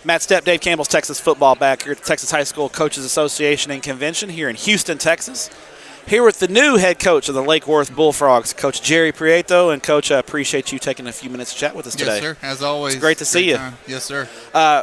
Matt Stepp, Dave Campbell's Texas Football back here at the Texas High School Coaches Association and Convention here in Houston, Texas. Here with the new head coach of the Lake Worth Bullfrogs, Coach Jerry Prieto. And, Coach, I appreciate you taking a few minutes to chat with us today. Yes, sir. As always. It's great to see you. Yes, sir.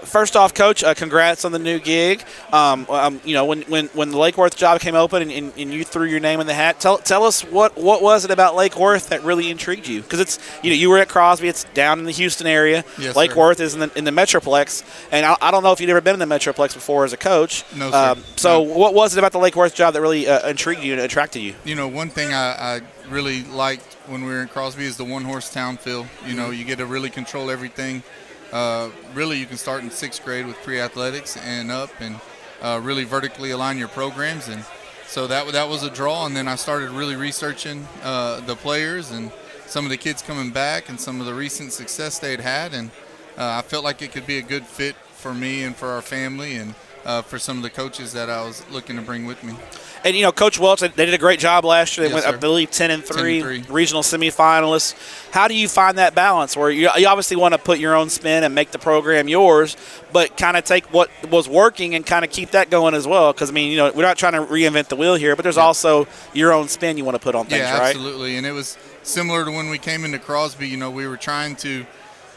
First off, Coach, congrats on the new gig. When the Lake Worth job came open and you threw your name in the hat, tell us what was it about Lake Worth that really intrigued you? Because it's you were at Crosby, it's down in the Houston area. Yes, Lake sir. Worth is in the Metroplex, and I don't know if you'd ever been in the Metroplex before as a coach. No, sir. So what was it about the Lake Worth job that really intrigued you and attracted you? One thing I really liked when we were in Crosby is the one-horse town feel. You get to really control everything. Really, you can start in 6th grade with pre-athletics and up and really vertically align your programs. And so that was a draw. And then I started really researching the players and some of the kids coming back and some of the recent success they'd had. And I felt like it could be a good fit for me and for our family and for some of the coaches that I was looking to bring with me. And, Coach Welch, they did a great job last year. They went, Yes, sir. I believe, 10-3, 10-3. regional semifinalists. How do you find that balance where you obviously want to put your own spin and make the program yours, but kind of take what was working and kind of keep that going as well? Because, we're not trying to reinvent the wheel here, but there's also your own spin you want to put on things, yeah, right? Absolutely. And it was similar to when we came into Crosby. We were trying to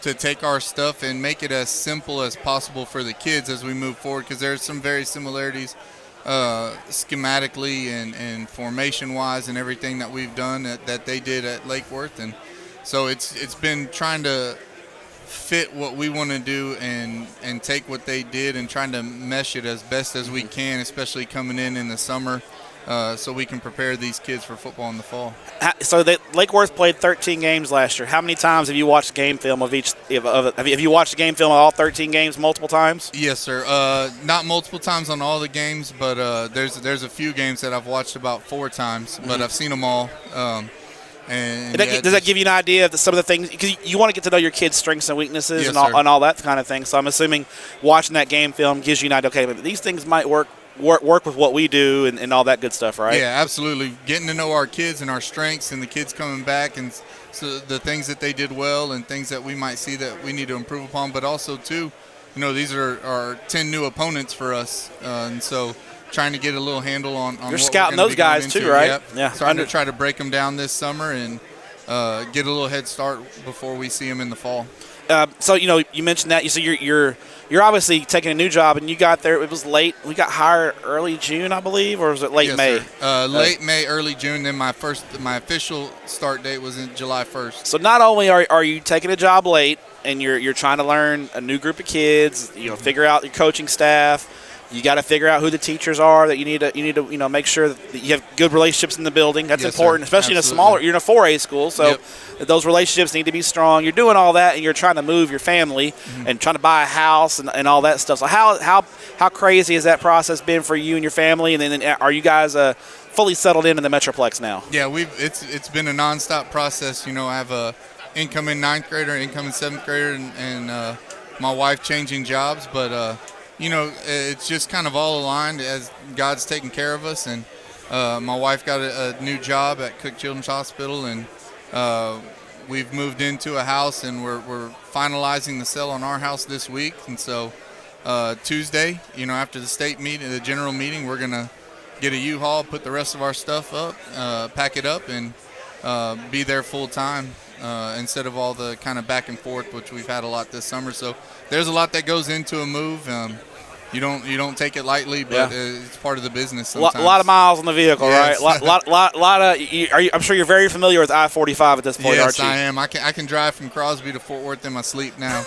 take our stuff and make it as simple as possible for the kids as we move forward, because there's some very similarities schematically and formation-wise and everything that we've done that they did at Lake Worth. And so it's been trying to fit what we want to do and take what they did and trying to mesh it as best as we can, especially coming in the summer, so we can prepare these kids for football in the fall. So Lake Worth played 13 games last year. How many times have you watched game film of each? Have you watched the game film of all 13 games multiple times? Yes, sir. Not multiple times on all the games, but there's a few games that I've watched about 4 times, but I've seen them all. Does that give you an idea of some of the things? Because you want to get to know your kids' strengths and weaknesses Yes, and all that kind of thing. So I'm assuming watching that game film gives you an idea, okay, these things might work with what we do and all that good stuff, right? Yeah, absolutely. Getting to know our kids and our strengths and the kids coming back and so the things that they did well and things that we might see that we need to improve upon. But also, too, these are 10 new opponents for us. And so trying to get a little handle on You're what scouting we're those guys, too, right? Yep. Yeah. Trying to try to break them down this summer and get a little head start before we see them in the fall. So you mentioned that. So you're obviously taking a new job, and you got there. It was late. We got hired early June, I believe, or was it late May? Late May, early June. Then my official start date was in July 1st. So not only are you taking a job late, and you're trying to learn a new group of kids, figure out your coaching staff. You got to figure out who the teachers are that you need to make sure that you have good relationships in the building. That's Yes, important, sir. especially Absolutely. you're in a 4A school, so Yep. those relationships need to be strong. You're doing all that, and you're trying to move your family and trying to buy a house and all that stuff. So how crazy has that process been for you and your family? And then are you guys fully settled in the Metroplex now? Yeah, it's been a nonstop process. I have a incoming 9th grader, incoming 7th grader, and my wife changing jobs, but. It's just kind of all aligned as God's taking care of us. And my wife got a new job at Cook Children's Hospital, and we've moved into a house, and we're finalizing the sale on our house this week. And so Tuesday, after the state meeting, the general meeting, we're going to get a U-Haul, put the rest of our stuff up, pack it up, and be there full time. Instead of all the kind of back and forth, which we've had a lot this summer. So there's a lot that goes into a move. You don't take it lightly, but it's part of the business sometimes. A lot of miles on the vehicle, yes. right? Lot of. I'm sure you're very familiar with I-45 at this point, yes, aren't you? I am. I can drive from Crosby to Fort Worth in my sleep now.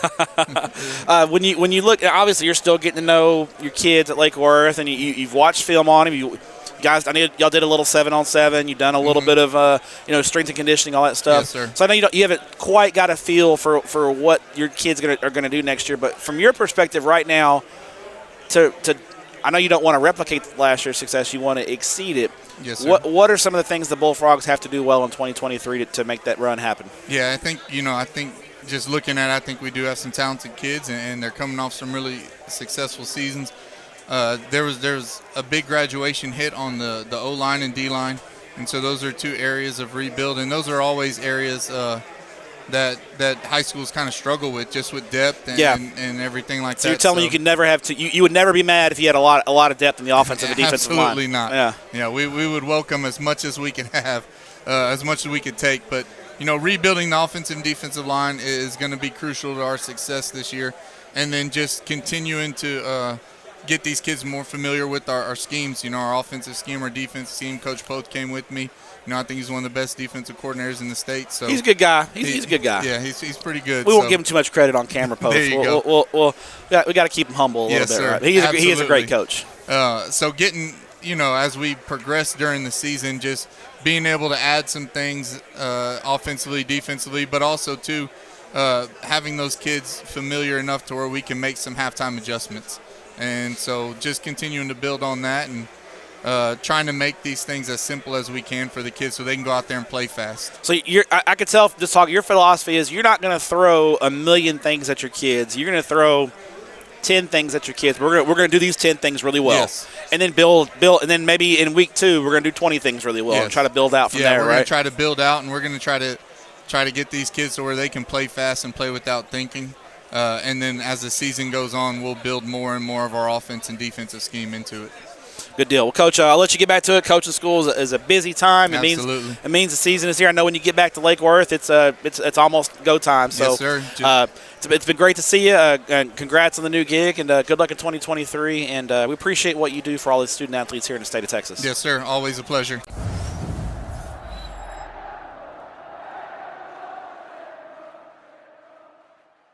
When you look, obviously you're still getting to know your kids at Lake Worth, and you've watched film on them. You guys, I know y'all did a little 7-on-7. You've done a little bit of strength and conditioning, all that stuff. Yes, sir. So I know you haven't quite got a feel for what your kids are going to do next year. But from your perspective right now, I know you don't want to replicate last year's success. You want to exceed it. Yes, sir. What are some of the things the Bullfrogs have to do well in 2023 to make that run happen? Yeah, I think just looking at it, I think we do have some talented kids, and they're coming off some really successful seasons. There was a big graduation hit on the O-line and D-line, and so those are 2 areas of rebuild, and those are always areas that high schools kind of struggle with, just with depth and, Yeah. and everything like So that. you're telling me you could never have you would never be mad if you had a lot of depth in the offensive and defensive line? Absolutely not. Yeah, we would welcome as much as we can have, as much as we could take. But, rebuilding the offensive and defensive line is going to be crucial to our success this year. And then just continuing to get these kids more familiar with our schemes, our offensive scheme, our defensive scheme. Coach Poth came with me. I think he's one of the best defensive coordinators in the state. So he's a good guy. He's a good guy. Yeah, he's pretty good. We won't give him too much credit on camera, Poth. There you go. We got to keep him humble a little bit, sir. right? He is a great coach. So getting, as we progress during the season, just being able to add some things offensively, defensively, but also too having those kids familiar enough to where we can make some halftime adjustments. And so just continuing to build on that and trying to make these things as simple as we can for the kids so they can go out there and play fast. So I could tell just talking, your philosophy is you're not going to throw a million things at your kids. You're going to throw 10 things at your kids. We're going to do these 10 things really well. Yes. And then build, and then maybe in week 2 we're going to do 20 things really well and try to build out from there, we're right? going to try to build out, and we're going to try to get these kids to where they can play fast and play without thinking. And then as the season goes on, we'll build more and more of our offense and defensive scheme into it. Good deal. Well, Coach, I'll let you get back to it. Coaching school is a busy time. Absolutely. It means the season is here. I know when you get back to Lake Worth, it's almost go time. So, yes, sir. It's been great to see you. And congrats on the new gig, and good luck in 2023. And we appreciate what you do for all the student athletes here in the state of Texas. Yes, sir. Always a pleasure.